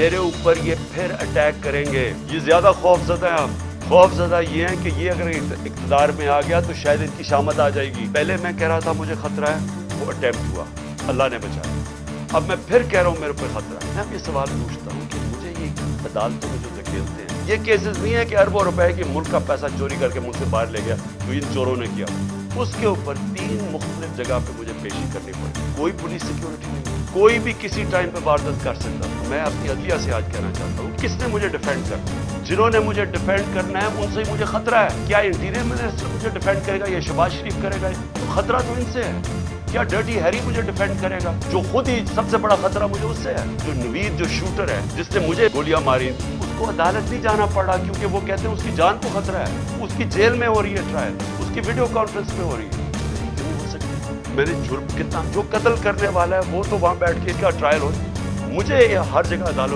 मेरे ऊपर ये फिर अटैक करेंगे। ये ज्यादा खौफजदा है। आप खौफजदा ये है कि ये अगर इक़्तिदार में आ गया तो शायद इनकी शामत आ जाएगी। पहले मैं कह रहा था मुझे खतरा है, वो अटेम्प्ट हुआ, अल्लाह ने बचाया। अब मैं फिर कह रहा हूँ मेरे ऊपर खतरा है। मैं ये सवाल पूछता हूँ कि मुझे ये अदालतों में जो धकेलते हैं, ये केसेस नहीं है कि अरबों रुपए की मुल्क का पैसा चोरी करके मुझसे बाहर ले गया तो इन चोरों ने किया। उसके ऊपर 3 मुख्तलिफ जगह पे मुझे पेशी करनी पड़ी। कोई पुलिस सिक्योरिटी नहीं, कोई भी किसी टाइम पे वारदात कर सकता। मैं अपनी अदलिया से आज कहना चाहता हूँ, किसने मुझे डिफेंड करना? जिन्होंने मुझे डिफेंड करना है उनसे ही मुझे खतरा है। क्या इंटीरियर मिनिस्टर मुझे डिफेंड करेगा या शहबाज शरीफ करेगा? तो खतरा तो इनसे है। क्या डर्टी हैरी मुझे डिफेंड करेगा? जो खुद ही सबसे बड़ा खतरा मुझे उससे है। जो नवीद जो शूटर है जिसने मुझे गोलियां मारी, उसको अदालत नहीं जाना पड़ा क्योंकि वो कहते हैं उसकी जान को खतरा है। उसकी जेल में हो रही है ट्रायल, उसकी वीडियो कॉन्फ्रेंस में हो रही है। नहीं हो सकती। मेरे जुर्म कितना, जो कत्ल करने वाला है वो तो वहां बैठ के इसका ट्रायल हो। मुझे हर जगह अदालत